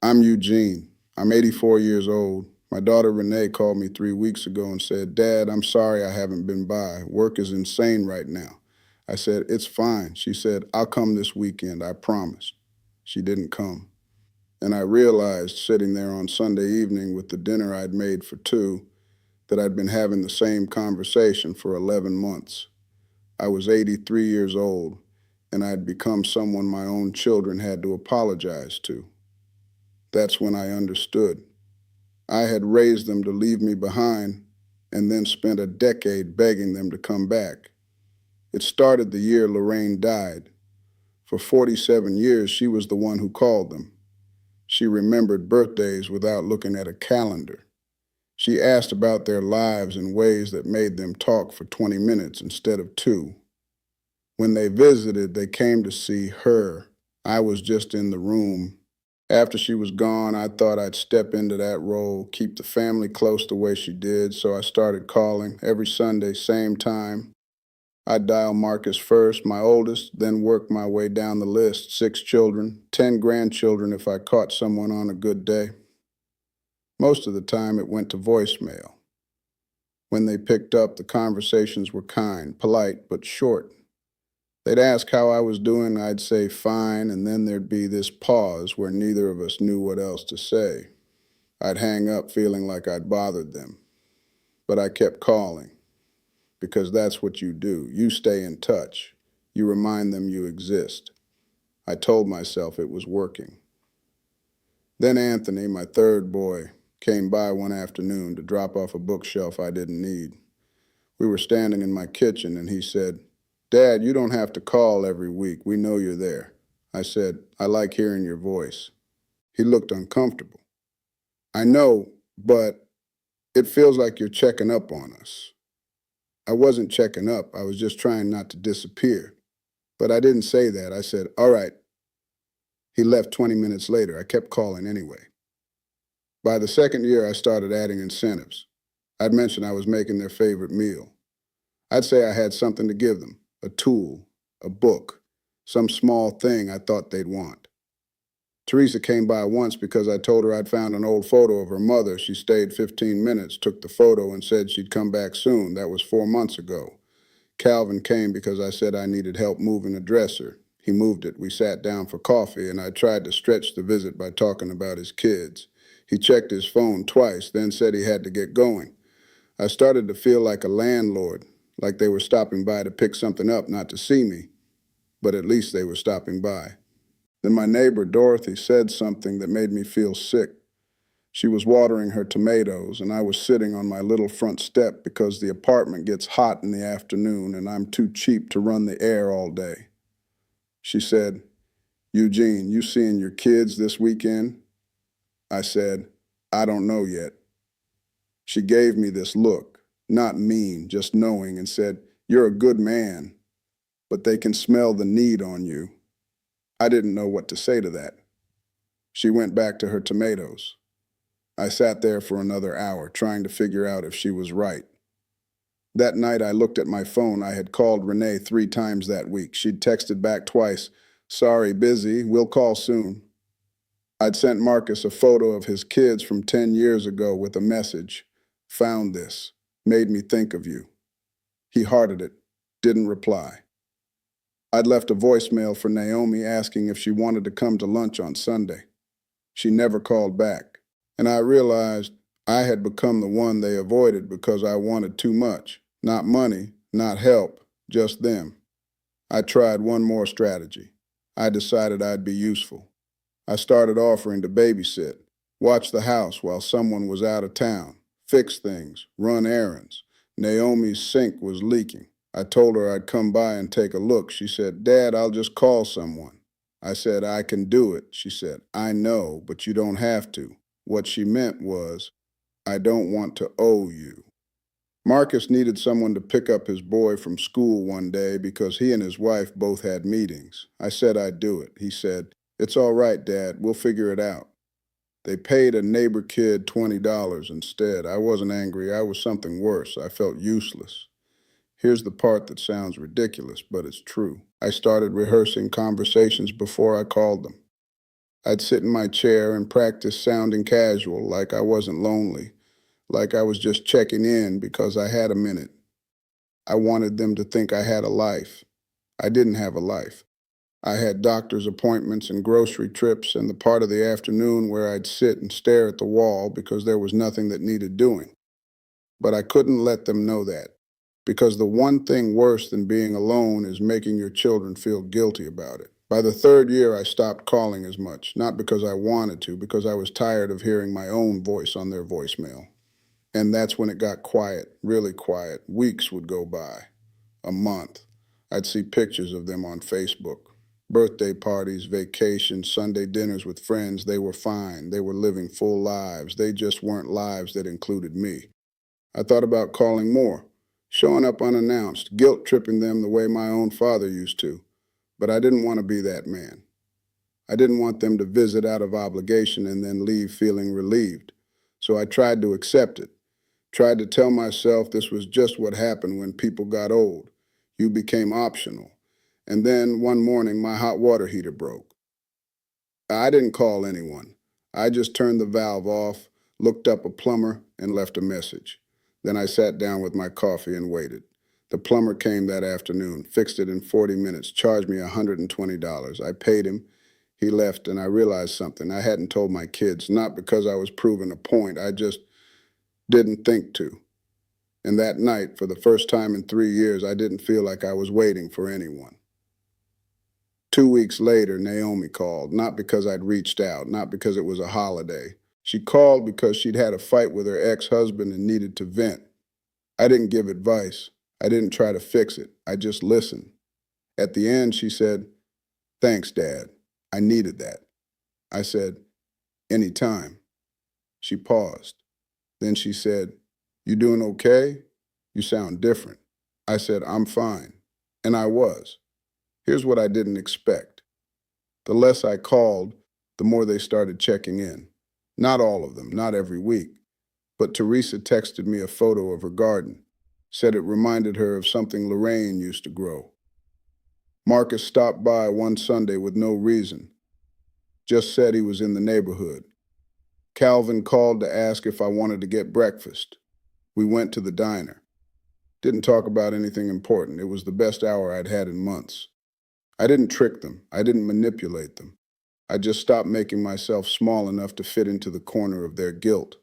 I'm Eugene. I'm 84 years old. My daughter Renee called me 3 weeks ago and said, Dad, I'm sorry I haven't been by. Work is insane right now. I said, It's fine. She said, I'll come this weekend, I promise. She didn't come. And I realized sitting there on Sunday evening with the dinner I'd made for two that I'd been having the same conversation for 11 months. I was 83 years old, and I'd become someone my own children had to apologize to. That's when I understood. I had raised them to leave me behind and then spent a decade begging them to come back. It started the year Lorraine died. For 47 years, she was the one who called them. She remembered birthdays without looking at a calendar. She asked about their lives in ways that made them talk for 20 minutes instead of two. When they visited, they came to see her. I was just in the room. After she was gone, I thought I'd step into that role, keep the family close the way she did, so I started calling every Sunday, same time. I'd dial Marcus first, my oldest, then work my way down the list, 6 children, 10 grandchildren if I caught someone on a good day. Most of the time, it went to voicemail. When they picked up, the conversations were kind, polite, but short. They'd ask how I was doing, I'd say fine, and then there'd be this pause where neither of us knew what else to say. I'd hang up feeling like I'd bothered them. But I kept calling, because that's what you do. You stay in touch. You remind them you exist. I told myself it was working. Then Anthony, my third boy, came by one afternoon to drop off a bookshelf I didn't need. We were standing in my kitchen, and he said, Dad, you don't have to call every week. We know you're there. I said, I like hearing your voice. He looked uncomfortable. I know, but it feels like you're checking up on us. I wasn't checking up. I was just trying not to disappear. But I didn't say that. I said, all right. He left 20 minutes later. I kept calling anyway. By the second year, I started adding incentives. I'd mention I was making their favorite meal. I'd say I had something to give them, a tool, a book, some small thing I thought they'd want. Teresa came by once because I told her I'd found an old photo of her mother. She stayed 15 minutes, took the photo, and said she'd come back soon. That was 4 months ago. Calvin came because I said I needed help moving a dresser. He moved it. We sat down for coffee, and I tried to stretch the visit by talking about his kids. He checked his phone twice, then said he had to get going. I started to feel like a landlord, like they were stopping by to pick something up, not to see me, but at least they were stopping by. Then my neighbor, Dorothy, said something that made me feel sick. She was watering her tomatoes, and I was sitting on my little front step because the apartment gets hot in the afternoon and I'm too cheap to run the air all day. She said, Eugene, you seeing your kids this weekend? I said, I don't know yet. She gave me this look, not mean, just knowing, and said, You're a good man, but they can smell the need on you. I didn't know what to say to that. She went back to her tomatoes. I sat there for another hour, trying to figure out if she was right. That night, I looked at my phone. I had called Renee 3 times that week. She'd texted back twice, Sorry, busy, we'll call soon. I'd sent Marcus a photo of his kids from 10 years ago with a message, Found this, made me think of you. He hearted it, didn't reply. I'd left a voicemail for Naomi asking if she wanted to come to lunch on Sunday. She never called back. And I realized I had become the one they avoided because I wanted too much. Not money, not help, just them. I tried one more strategy. I decided I'd be useful. I started offering to babysit, watch the house while someone was out of town, fix things, run errands. Naomi's sink was leaking. I told her I'd come by and take a look. She said, Dad, I'll just call someone. I said, I can do it. She said, I know, but you don't have to. What she meant was, I don't want to owe you. Marcus needed someone to pick up his boy from school one day because he and his wife both had meetings. I said I'd do it. He said, It's all right, Dad. We'll figure it out. They paid a neighbor kid $20 instead. I wasn't angry. I was something worse. I felt useless. Here's the part that sounds ridiculous, but it's true. I started rehearsing conversations before I called them. I'd sit in my chair and practice sounding casual, like I wasn't lonely, like I was just checking in because I had a minute. I wanted them to think I had a life. I didn't have a life. I had doctor's appointments and grocery trips and the part of the afternoon where I'd sit and stare at the wall because there was nothing that needed doing. But I couldn't let them know that, because the one thing worse than being alone is making your children feel guilty about it. By the third year, I stopped calling as much, not because I wanted to, because I was tired of hearing my own voice on their voicemail. And that's when it got quiet, really quiet. Weeks would go by, a month. I'd see pictures of them on Facebook. Birthday parties, vacations, Sunday dinners with friends. They were fine. They were living full lives. They just weren't lives that included me. I thought about calling more, showing up unannounced, guilt tripping them the way my own father used to. But I didn't want to be that man. I didn't want them to visit out of obligation and then leave feeling relieved. So I tried to accept it, tried to tell myself this was just what happened when people got old. You became optional. And then one morning, my hot water heater broke. I didn't call anyone. I just turned the valve off, looked up a plumber, and left a message. Then I sat down with my coffee and waited. The plumber came that afternoon, fixed it in 40 minutes, charged me $120. I paid him. He left, and I realized something. I hadn't told my kids, not because I was proving a point. I just didn't think to. And that night, for the first time in 3 years, I didn't feel like I was waiting for anyone. 2 weeks later, Naomi called, not because I'd reached out, not because it was a holiday. She called because she'd had a fight with her ex-husband and needed to vent. I didn't give advice. I didn't try to fix it. I just listened. At the end, she said, "Thanks, Dad. I needed that." I said, "Anytime." She paused. Then she said, "You doing okay? You sound different." I said, "I'm fine." And I was. Here's what I didn't expect. The less I called, the more they started checking in. Not all of them, not every week. But Teresa texted me a photo of her garden, said it reminded her of something Lorraine used to grow. Marcus stopped by one Sunday with no reason, just said he was in the neighborhood. Calvin called to ask if I wanted to get breakfast. We went to the diner. Didn't talk about anything important. It was the best hour I'd had in months. I didn't trick them. I didn't manipulate them. I just stopped making myself small enough to fit into the corner of their guilt.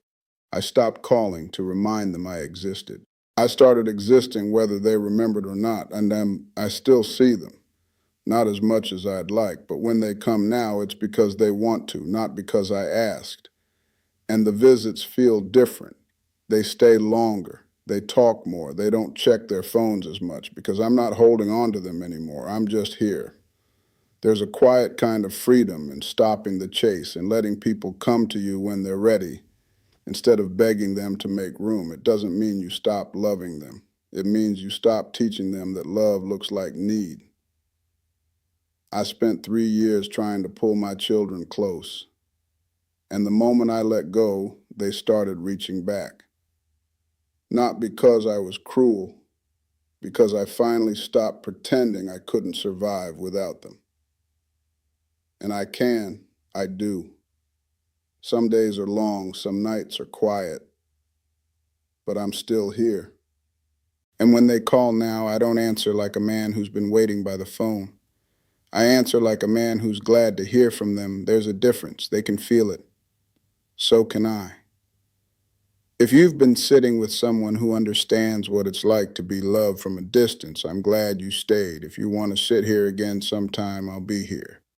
I stopped calling to remind them I existed. I started existing whether they remembered or not, and I still see them. Not as much as I'd like, but when they come now, it's because they want to, not because I asked. And the visits feel different. They stay longer. They talk more. They don't check their phones as much because I'm not holding on to them anymore. I'm just here. There's a quiet kind of freedom in stopping the chase and letting people come to you when they're ready instead of begging them to make room. It doesn't mean you stop loving them. It means you stop teaching them that love looks like need. I spent 3 years trying to pull my children close. And the moment I let go, they started reaching back. Not because I was cruel, because I finally stopped pretending I couldn't survive without them. And I do. Some days are long, some nights are quiet, but I'm still here. And when they call now, I don't answer like a man who's been waiting by the phone. I answer like a man who's glad to hear from them. There's a difference. They can feel it. So can I. If you've been sitting with someone who understands what it's like to be loved from a distance, I'm glad you stayed. If you want to sit here again sometime, I'll be here.